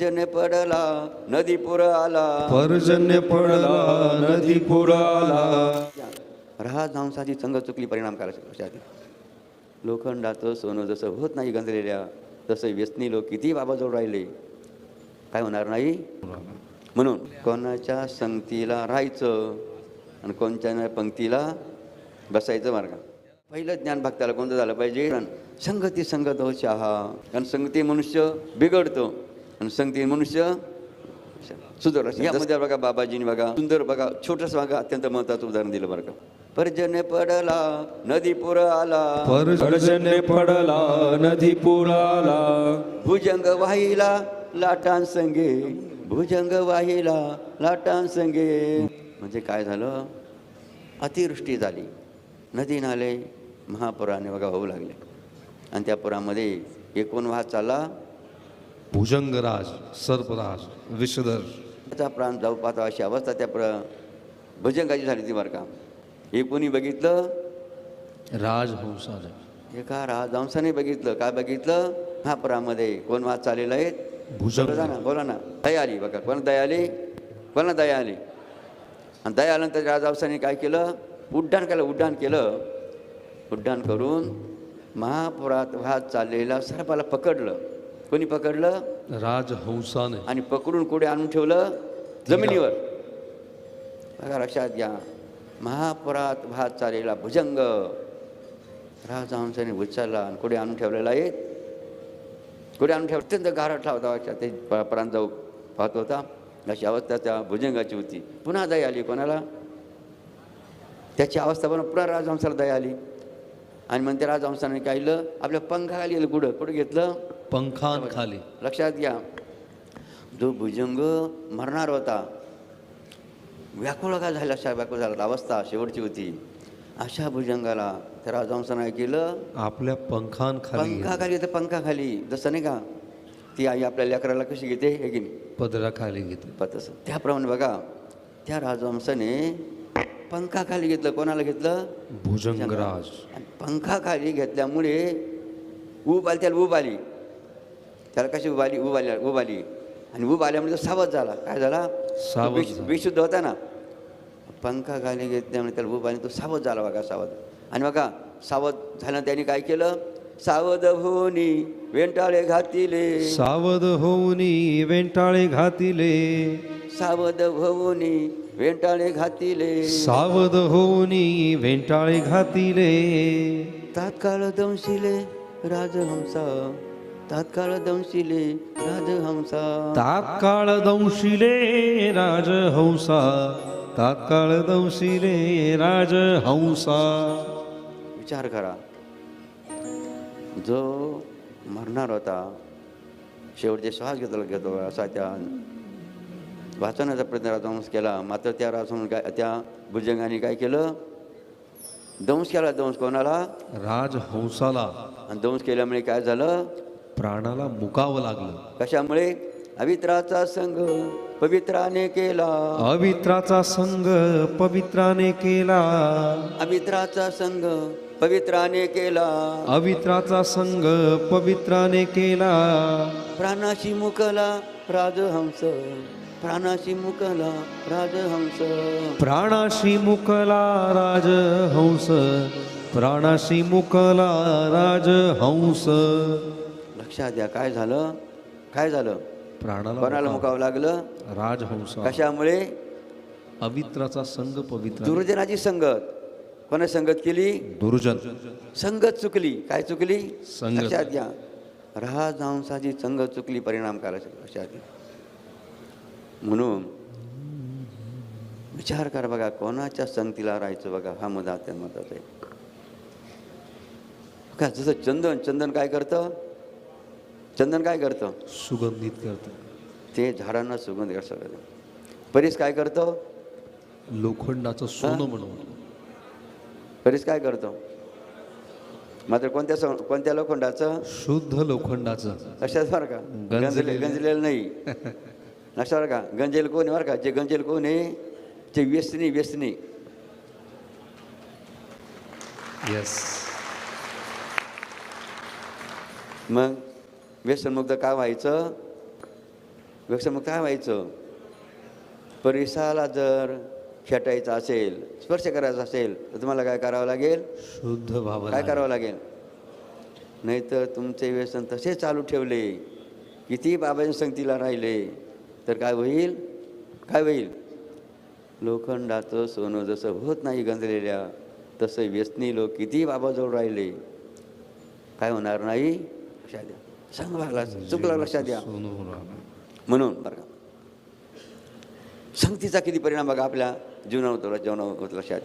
पर्जन्य पडला नदी पूर आला, पर्जन्य पडला नदी पूर आला. राहा हंसाची संग चुकली परिणाम करायचा. लोखंडाचं सोनं जसं होत नाही गंजलेल्या, तसं व्यसनी लोक किती बाबाजवळ राहिले काय होणार नाही. म्हणून कोणाच्या संगतीला राहायचं आणि कोणत्या पंक्तीला बसायचं मार्ग. पहिलं ज्ञान भक्ताला कोणतं झालं पाहिजे, संगती संगत हो चहा. कारण संगती मनुष्य बिघडतो आणि संगती मनुष्य सुधारला. यामध्ये बघा बाबाजीने बघा सुंदर बघा छोटंसं बघा अत्यंत महत्त्वाचं उदाहरण दिलं बरं का. पर्जन्य पडला नदी पूर आला, पर्जन्य पडला नदी पूर आला. भुजंग वाहिला लाटांसंगे, भुजंग वाहिला लाटांसंगे. म्हणजे काय झालं, अतिवृष्टी झाली, नदी नाले महापुराने बघा वाहू लागले आणि त्या पुरामध्ये एकूण वाहत चालला भुजंगराज, सर्पराज, विषधर. त्याचा प्राण जाऊ पाहता अशी अवस्था त्या भुजंगाची झाली ती बरं का. हे कोणी बघितलं, राजहंसाने. एका राजहंसाने बघितलं. काय बघितलं, महापुरामध्ये कोण वाहत चाललेला आहे, भुजंग. बोला ना. दया आली बघा. कोण दया आली, कोणाला दया आली. आणि दया आल्यानंतर राजहंसाने काय केलं, उड्डाण केलं. उड्डाण करून महापुरात वाहत चाललेला सर्पाला पकडलं. कोणी पकडलं, राजहंसाने. आणि पकडून कुठे आणून ठेवलं, जमिनीवर. बघा लक्षात घ्या, महापुरात वाहत चाललेला भुजंग राजहंसाने उचलला आणि कुठे आणून ठेवलेला आहे, कुठे आणून ठेवलं, अत्यंत गारठला होता. ते प्राण जाऊ पाहत होता. अशी अवस्था त्या भुजंगाची होती. पुन्हा दया आली कोणाला, त्याची अवस्था पण पुन्हा राजहंसाला दया आली. आणि मग त्या राजहंसाने काय केलं, आपल्या पंखाखाली गेलं. कुठं घेतलं, पंखांखाली. लक्षात घ्या, जो भुजंग मरणार होता, व्याकुळ का झाला, अशा व्याकुळ झाला अवस्था शेवटची होती. अशा भुजंगाला त्या राजहंसाने केलं, आपल्या पंखांखाली. तर पंखाखाली. जसं नाही का ती आई आपल्या लेकराला कशी घेते, हे की नाही, पदराखाली घेते. तसं त्याप्रमाणे बघा त्या राजहंसाने पंखाखाली घेतलं. कोणाला घेतलं, भुजंगराज. आणि पंखाखाली घेतल्यामुळे ऊब आली, त्याला ऊब आली. त्याला कशी ऊब आली, ऊब आली. आणि ऊब आल्यामुळे तो सावध झाला. काय झाला, बेशुद्ध होता ना. पंखाखाली घेतल्यामुळे त्याला ऊब आली, तो सावध झाला बघा, सावध. आणि बघा सावध झाल्यानं त्याने काय केलं, सावध होऊनी वेंटाळे घातिले, सावध होऊनी वेंटाळे घातिले, सावध होऊनी वेंटाळे घातिले, सावध होऊनी वेंटाळे घातिले. तात्काळ दंशिले राजहंसा, तात्काळ दंशिले राजहंसा, तात्काळ दंशिले राजहंसा, तात्काळ दंशिले राजहंसा. विचार करा, जो मरणार होता, शेवटचे श्वास घेतो असा त्या वाचवण्याचा प्रयत्न राजहंस केला. मात्र त्या त्या भुजंगाने काय केलं, दंश केला. दंश कोणाला, राजहंसाला. आणि दंश केल्यामुळे काय झालं, प्राणाला मुकावं लागलं. कशामुळे, अवित्राचा संग पवित्राने केला, अवित्राचा संग पवित्राने केला, अवित्राचा संग पवित्राने केला, अवित्राचा संग पवित्राने केला. प्राणाशी मुकला राजहंस, प्राणाशी मुकला राजहंस, प्राणाशी मुकला राजहंस, प्राणाशी मुकला राजहंस. लक्षात द्या, काय झालं, काय झालं, प्राणाला कोणाला मुकावं लागलं, राजहंस. कशामुळे, अवित्राचा संग पवित्र. दुर्जनाची संगत. कोणा संगत केली, दुर्जन. संगत चुकली. काय चुकली, संगत. लक्षात घ्या, राजहंसाची संगत चुकली परिणाम करायचा. लक्षात घ्या. म्हणून विचार करा बघा, कोणाच्या संगतीला राहायचं बघा, हा मुद्दा अत्यंत महत्वाचा आहे. का जसं चंदन काय करतं, चंदन काय करतं, सुगंधित करतं. ते झाडांना सुगंध करतं. परीस काय करतो, लोखंडाचं सोनं बनवतो. परीस काय करतो, मात्र कोणत्या लोखंडाचं, शुद्ध लोखंडाचं. लक्षात बरं का, गंजलेलं नाही. लक्षात बरं का, गंजेल कोण आहे बरं का, जे गंजेल कोण आहे, ते व्यसनी. येस. मग व्यसनमुक्त काय व्हायचं, व्यसन मग काय व्हायचं? परिसराला जर खेटायचं असेल, स्पर्श करायचा असेल तर तुम्हाला काय करावं लागेल? शुद्ध भाव काय करावं लागेल? नाहीतर तुमचे व्यसन तसे चालू ठेवले, किती बाबांच्या संगतीला राहिले तर काय होईल? काय होईल? लोखंडाचं सोनं जसं होत नाही गंजलेल्या, तसं व्यसनी लोक किती बाबाजवळ राहिले काय होणार नाही? लक्षात द्या. सांगा चुकलं, लक्षात द्या. म्हणून बरं का, संगतीचा किती परिणाम बघा आपल्या जीवनावर होतो, लक्षात